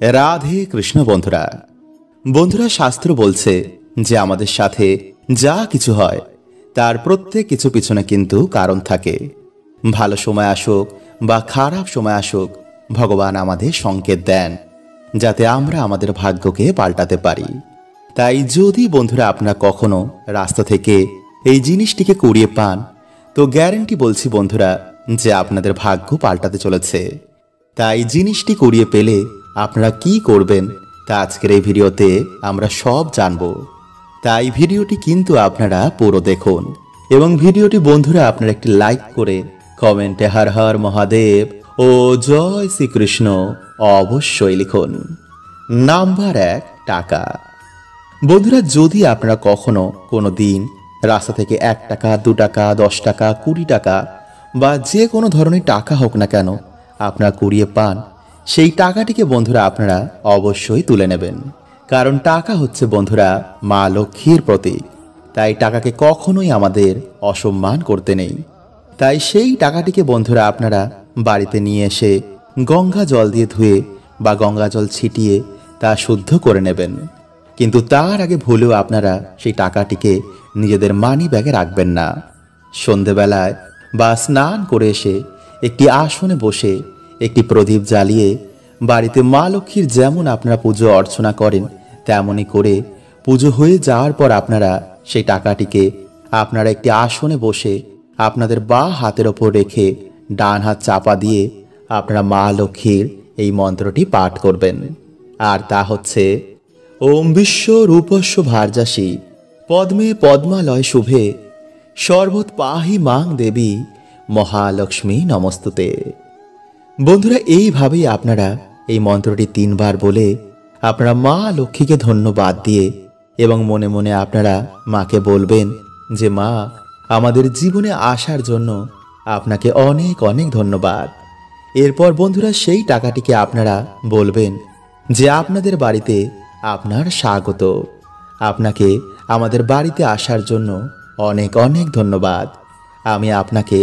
রাধে কৃষ্ণ। বন্ধুরা বন্ধুরা শাস্ত্র বলছে যে আমাদের সাথে যা কিছু হয় তার প্রত্যেক কিছু পিছনে কিন্তু কারণ থাকে। ভালো সময় আসুক বা খারাপ সময় আসুক, ভগবান আমাদের সংকেত দেন যাতে আমরা আমাদের ভাগ্যকে পাল্টাতে পারি। তাই যদি বন্ধুরা আপনারা কখনো রাস্তা থেকে এই জিনিসটিকে কুড়িয়ে পান, তো গ্যারেন্টি বলছি বন্ধুরা যে আপনাদের ভাগ্য পাল্টাতে চলেছে। তাই জিনিসটি কুড়িয়ে পেলে আপনারা কি করবেন তা আজকের এই ভিডিওতে আমরা সব জানব। তাই ভিডিওটি কিন্তু আপনারা পুরো দেখুন এবং ভিডিওটি বন্ধুরা আপনারা একটি লাইক করে কমেন্টে হর হর মহাদেব ও জয় শ্রীকৃষ্ণ অবশ্যই লিখুন। নাম্বার 1, টাকা। বন্ধুরা যদি আপনারা কখনো কোনো দিন রাস্তা থেকে 1 টাকা, 2 টাকা, 10 টাকা, 20 টাকা বা যে কোনো ধরনের টাকা হোক না কেন আপনারা কুড়িয়ে পান, সেই টাকাটিকে বন্ধুরা আপনারা অবশ্যই তুলে নেবেন। কারণ টাকা হচ্ছে বন্ধুরা মা লক্ষ্মীর প্রতীক। তাই টাকাকে কখনোই আমাদের অসম্মান করতে নেই। তাই সেই টাকাটিকে বন্ধুরা আপনারা বাড়িতে নিয়ে এসে গঙ্গা জল দিয়ে ধুয়ে বা গঙ্গা জল ছিটিয়ে তা শুদ্ধ করে নেবেন। কিন্তু তার আগে ভুলেও আপনারা সেই টাকাটিকে নিজেদের মানি ব্যাগে রাখবেন না। সন্ধেবেলায় বা স্নান করে এসে একটি আসনে বসে একটি প্রদীপ জ্বালিয়ে বাড়িতে মা লক্ষ্মীর যেমন আপনারা পুজো অর্চনা করেন তেমনই করে পুজো হয়ে যাওয়ার পর আপনারা সেই টাকাটিকে আপনারা একটি আসনে বসে আপনাদের বাঁ হাতের ওপর রেখে ডান হাত চাপা দিয়ে আপনারা মা লক্ষ্মীর এই মন্ত্রটি পাঠ করবেন। আর তা হচ্ছে ওম বিশ্ব রূপস্য ভার্যাসী পদ্মে পদ্মালয় শুভে সর্বত পাহি মাং দেবী মহালক্ষ্মী নমস্তুতে। বন্ধুরা এইভাবেই আপনারা এই মন্ত্রটি 3 বার বলে আপনারা মা লক্ষ্মীকে ধন্যবাদ দিয়ে এবং মনে মনে আপনারা মাকে বলবেন যে মা, আমাদের জীবনে আসার জন্য আপনাকে অনেক অনেক ধন্যবাদ। এরপর বন্ধুরা সেই টাকাটিকে আপনারা বলবেন যে আপনাদের বাড়িতে আপনার স্বাগত, আপনাকে আমাদের বাড়িতে আসার জন্য অনেক অনেক ধন্যবাদ। আমি আপনাকে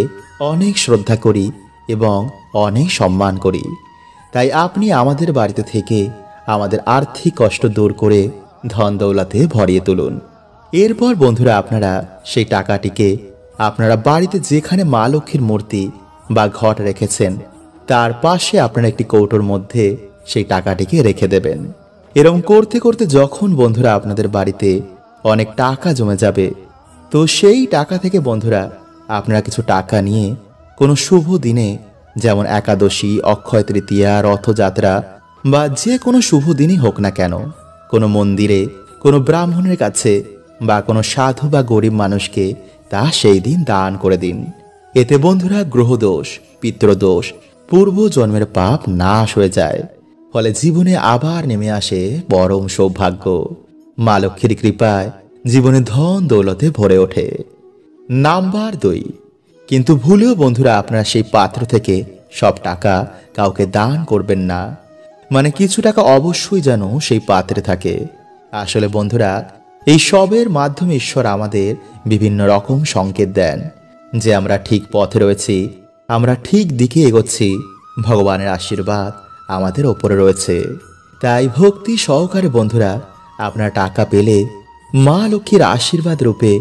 অনেক শ্রদ্ধা করি এবং অনেক সম্মান করি। তাই আপনি আমাদের বাড়িতে থেকে আমাদের আর্থিক কষ্ট দূর করে ধন দৌলতে ভরিয়ে তুলুন। এরপর বন্ধুরা আপনারা সেই টাকাটিকে আপনারা বাড়িতে যেখানে মা লক্ষ্মীর মূর্তি বা ঘট রেখেছেন তার পাশে আপনারা একটি কৌটোর মধ্যে সেই টাকাটিকে রেখে দেবেন। এরকম করতে করতে যখন বন্ধুরা আপনাদের বাড়িতে অনেক টাকা জমে যাবে, তো সেই টাকা থেকে বন্ধুরা আপনারা কিছু টাকা নিয়ে কোনো শুভ দিনে, যেমন একাদশী, অক্ষয় তৃতীয়া, রথযাত্রা বা যে কোনো শুভ দিনই হোক না কেন, কোনো মন্দিরে, কোনো ব্রাহ্মণের কাছে বা কোনো সাধু বা গরিব মানুষকে তা সেই দিন দান করে দিন। এতে বন্ধুরা গ্রহদোষ, পিতৃদোষ, পূর্ব জন্মের পাপ নাশ হয়ে যায়। ফলে জীবনে আবার নেমে আসে পরম সৌভাগ্য। মা লক্ষ্মীর কৃপায় জীবনে ধন দৌলতে ভরে ওঠে। নাম্বার 2, কিন্তু ভুলেও বন্ধুরা আপনারা সেই পাত্র থেকে সব টাকা কাউকে দান করবেন না। মানে কিছু টাকা অবশ্যই যেন সেই পাত্রে থাকে। আসলে বন্ধুরা এই সবের মাধ্যমে ঈশ্বর আমাদের বিভিন্ন রকম সংকেত দেন যে আমরা ঠিক পথে রয়েছি, আমরা ঠিক দিকে এগোচ্ছি, ভগবানের আশীর্বাদ আমাদের ওপরে রয়েছে। তাই ভক্তি সহকারে বন্ধুরা আপনারা টাকা পেলে মা লক্ষ্মীর আশীর্বাদ রূপে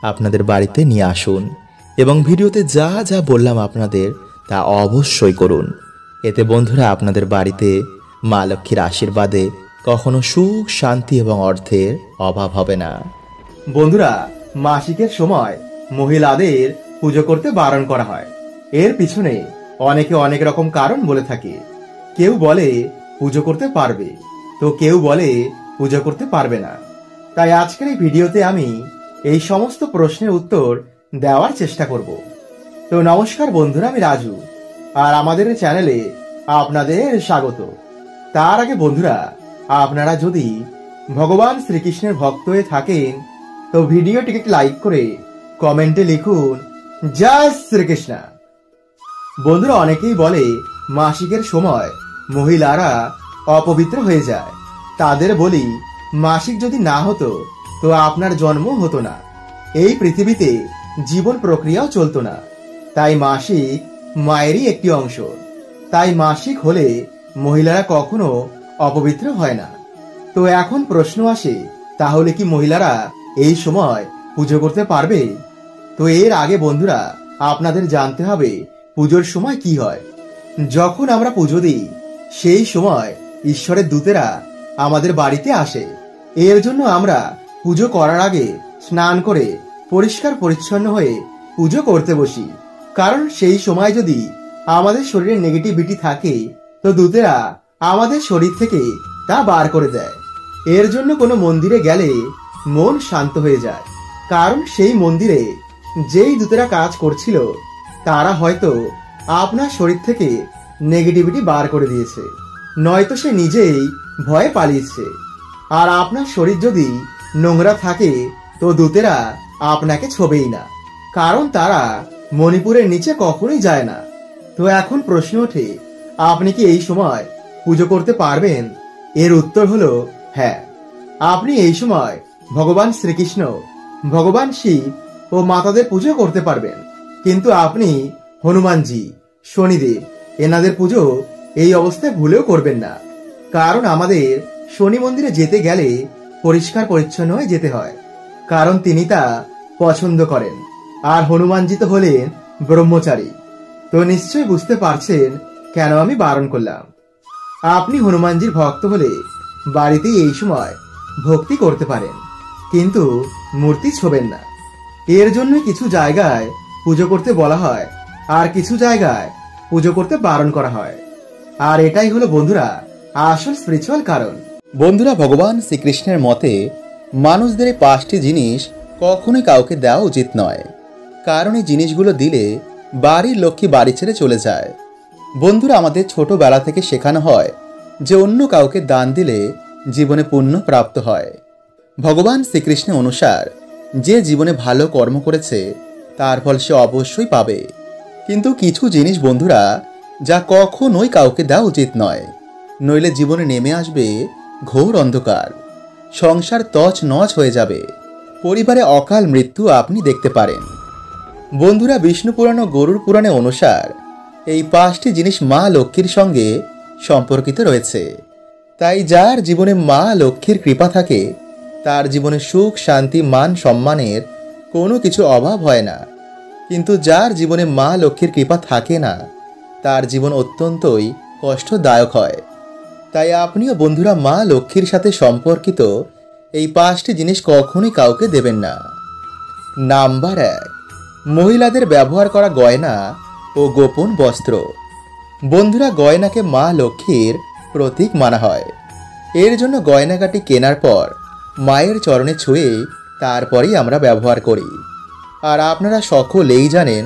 আপনাদের বাড়িতে নিয়ে আসুন এবং ভিডিওতে যা যা বললাম আপনাদের তা অবশ্যই করুন। এতে বন্ধুরা আপনাদের বাড়িতে মা লক্ষ্মীর আশীর্বাদে কখনো সুখ, শান্তি এবং অর্থের অভাব হবে না। বন্ধুরা মাসিকের সময় মহিলাদের পুজো করতে বারণ করা হয়। এর পিছনে অনেকে অনেক রকম কারণ বলে থাকে। কেউ বলে পুজো করতে পারবে, তো কেউ বলে পুজো করতে পারবে না। তাই আজকের এই ভিডিওতে আমি এই সমস্ত প্রশ্নের উত্তর দেওয়ার চেষ্টা করব। তো নমস্কার বন্ধুরা, আমি রাজু আর আমাদের চ্যানেলে আপনাদের স্বাগত। তার আগে বন্ধুরা আপনারা যদি ভগবান শ্রীকৃষ্ণের ভক্ত হয়ে থাকেন তো ভিডিওটিকে একটি লাইক করে কমেন্টে লিখুন জয় শ্রীকৃষ্ণ। বন্ধুরা অনেকেই বলে মাসিকের সময় মহিলারা অপবিত্র হয়ে যায়। তাদের বলি মাসিক যদি না হতো তো আপনার জন্ম হতো না, এই পৃথিবীতে জীবন প্রক্রিয়াও চলতো না। তাই মাসিক মায়েরই একটি অংশ। তাই মাসিক হলে মহিলারা কখনো অপবিত্র হয় না। তো এখন প্রশ্ন আসে, তাহলে কি মহিলারা এই সময় পুজো করতে পারবে? তো এর আগে বন্ধুরা, আপনাদের জানতে হবে পুজোর সময় কি হয়। যখন আমরা পুজো দিই সেই সময় ঈশ্বরের দূতেরা আমাদের বাড়িতে আসে। এর জন্য আমরা পুজো করার আগে স্নান করে পরিষ্কার পরিচ্ছন্ন হয়ে পুজো করতে বসি। কারণ সেই সময় যদি আমাদের শরীরে নেগেটিভিটি থাকে তো দূতেরা আমাদের শরীর থেকে তা বার করে দেয়। এর জন্য কোনো মন্দিরে গেলে মন শান্ত হয়ে যায়, কারণ সেই মন্দিরে যেই দূতেরা কাজ করছিল তারা হয়তো আপনার শরীর থেকে নেগেটিভিটি বার করে দিয়েছে, নয়তো সে নিজেই ভয়ে পালিয়েছে। আর আপনার শরীর যদি নোংরা থাকে তো দূতেরা আপনাকে ছোবেই না, কারণ তারা মণিপুরের নিচে কখনোই যায় না। তো এখন প্রশ্ন ওঠে, আপনি কি এই সময় পুজো করতে পারবেন? এর উত্তর হলো হ্যাঁ। আপনি এই সময় ভগবান শ্রীকৃষ্ণ, ভগবান শিব ও মাতাদের পুজো করতে পারবেন। কিন্তু আপনি হনুমানজি, শনিদেব এনাদের পুজো এই অবস্থায় ভুলেও করবেন না। কারণ আমাদের শনি মন্দিরে যেতে গেলে পরিষ্কার পরিচ্ছন্ন হয়ে যেতে হয়, কারণ তিনি তা পছন্দ করেন। আর হনুমানজি তো হলেন ব্রহ্মচারী। তো নিশ্চয়ই বুঝতে পারছেন কেন আমি বারণ করলাম। আপনি হনুমানজির ভক্ত হলে বাড়িতেই এই সময় ভক্তি করতে পারেন, কিন্তু মূর্তি ছোবেন না। এর জন্য কিছু জায়গায় পুজো করতে বলা হয় আর কিছু জায়গায় পুজো করতে বারণ করা হয়। আর এটাই হলো বন্ধুরা আসল স্পিরিচুয়াল কারণ। বন্ধুরা, ভগবান শ্রীকৃষ্ণের মতে মানুষদের এই 5টি জিনিস কখনোই কাউকে দেওয়া উচিত নয়, কারণ এই জিনিসগুলো দিলে বাড়ির লক্ষ্মী বাড়ি ছেড়ে চলে যায়। বন্ধুরা, আমাদের ছোটবেলা থেকে শেখানো হয় যে অন্য কাউকে দান দিলে জীবনে পুণ্য প্রাপ্ত হয়। ভগবান শ্রীকৃষ্ণের অনুসার যে জীবনে ভালো কর্ম করেছে তার ফল সে অবশ্যই পাবে। কিন্তু কিছু জিনিস বন্ধুরা যা কখনোই কাউকে দেওয়া উচিত নয়, নইলে জীবনে নেমে আসবে ঘোর অন্ধকার, সংসার তছ নছ হয়ে যাবে, পরিবারে অকাল মৃত্যু আপনি দেখতে পারেন। বন্ধুরা, বিষ্ণু পুরাণ ও গরুর পুরাণে অনুসার এই 5টি জিনিস মা লক্ষ্মীর সঙ্গে সম্পর্কিত রয়েছে। তাই যার জীবনে মা লক্ষ্মীর কৃপা থাকে তার জীবনে সুখ, শান্তি, মান সম্মানের কোনো কিছু অভাব হয় না। কিন্তু যার জীবনে মা লক্ষ্মীর কৃপা থাকে না তার জীবন অত্যন্তই কষ্টদায়ক হয়। তাই আপনিও বন্ধুরা মা লক্ষ্মীর সাথে সম্পর্কিত এই 5টি জিনিস কখনোই কাউকে দেবেন না। নাম্বার 1, মহিলাদের ব্যবহার করা গয়না ও গোপন বস্ত্র। বন্ধুরা, গয়নাকে মা লক্ষ্মীর প্রতীক মানা হয়। এর জন্য গয়নাগাটি কেনার পর মায়ের চরণে ছুঁয়ে তারপরেই আমরা ব্যবহার করি। আর আপনারা সকলেই জানেন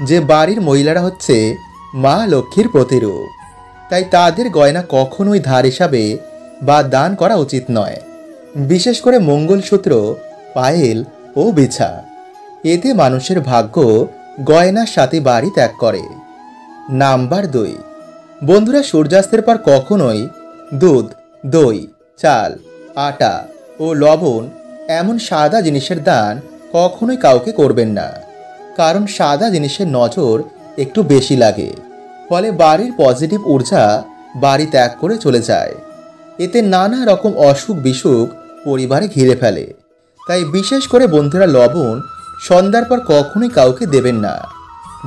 যে বাড়ির মহিলারা হচ্ছে মা লক্ষ্মীর প্রতিরূপ। তাই তাদের গয়না কখনোই ধার হিসাবে বা দান করা উচিত নয়, বিশেষ করে মঙ্গলসূত্র, পায়েল ও বিছা। এতে মানুষের ভাগ্য গয়নার সাথে বাড়ি ত্যাগ করে। নাম্বার 2, বন্ধুরা সূর্যাস্তের পর কখনোই দুধ, দই, চাল, আটা ও লবণ এমন সাদা জিনিসের দান কখনোই কাউকে করবেন না, কারণ সাদা জিনিসের নজর একটু বেশি লাগে, ফলে বাড়ির পজিটিভ ঊর্জা বাড়ি ত্যাগ করে চলে যায়। এতে নানা রকম অসুখ বিসুখ পরিবারে ঘিরে ফেলে। তাই বিশেষ করে বন্ধুরা লবণ সন্ধ্যার পর কখনোই কাউকে দেবেন না।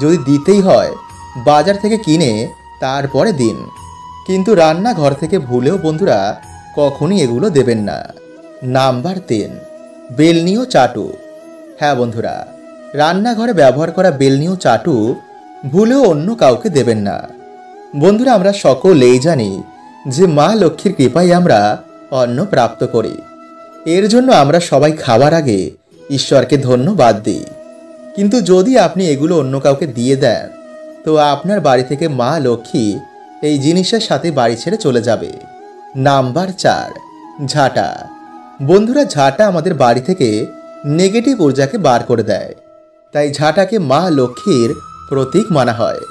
যদি দিতেই হয় বাজার থেকে কিনে তারপরে দিন, কিন্তু রান্নাঘর থেকে ভুলেও বন্ধুরা কখনোই এগুলো দেবেন না। নাম্বার 3, বেলনি ও চাটু। হ্যাঁ বন্ধুরা, রান্নাঘরে ব্যবহার করা বেলনি ও চাটু ভুলেও অন্য কাউকে দেবেন না। বন্ধুরা, আমরা সকলেই জানি যে মা লক্ষ্মীর কৃপায় আমরা অন্ন প্রাপ্ত করি। এর জন্য আমরা সবাই খাবার আগে ঈশ্বরকে ধন্যবাদ দিই। কিন্তু যদি আপনি এগুলো অন্য কাউকে দিয়ে দেন তো আপনার বাড়ি থেকে মা লক্ষ্মী এই জিনিসের সাথে বাড়ি ছেড়ে চলে যাবে। নাম্বার 4, ঝাঁটা। বন্ধুরা, ঝাঁটা আমাদের বাড়ি থেকে নেগেটিভ ঊর্জাকে বার করে দেয়। তাই ঝাঁটাকে মা লক্ষ্মীর প্রতীক মানা হয়।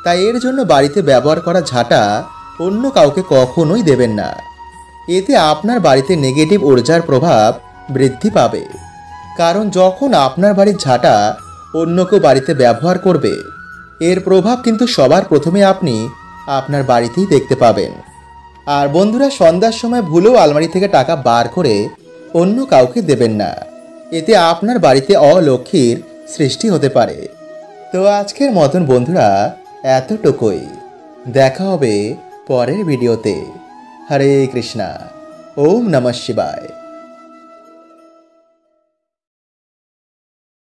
তাই এর জন্য বাড়িতে ব্যবহার করা ঝাঁটা অন্য কাউকে কখনোই দেবেন না। এতে আপনার বাড়িতে নেগেটিভ ঊর্জার প্রভাব বৃদ্ধি পাবে। কারণ যখন আপনার বাড়ির ঝাঁটা অন্য কেউ বাড়িতে ব্যবহার করবে এর প্রভাব কিন্তু সবার প্রথমে আপনি আপনার বাড়িতেই দেখতে পাবেন। আর বন্ধুরা, সন্ধ্যার সময় ভুলেও আলমারি থেকে টাকা বার করে অন্য কাউকে দেবেন না। এতে আপনার বাড়িতে অলক্ষ্মীর সৃষ্টি হতে পারে। তো আজকের মতন বন্ধুরা এতটুকুই। দেখা হবে পরের ভিডিওতে। হরে কৃষ্ণা। ওম নমঃ শিবায়।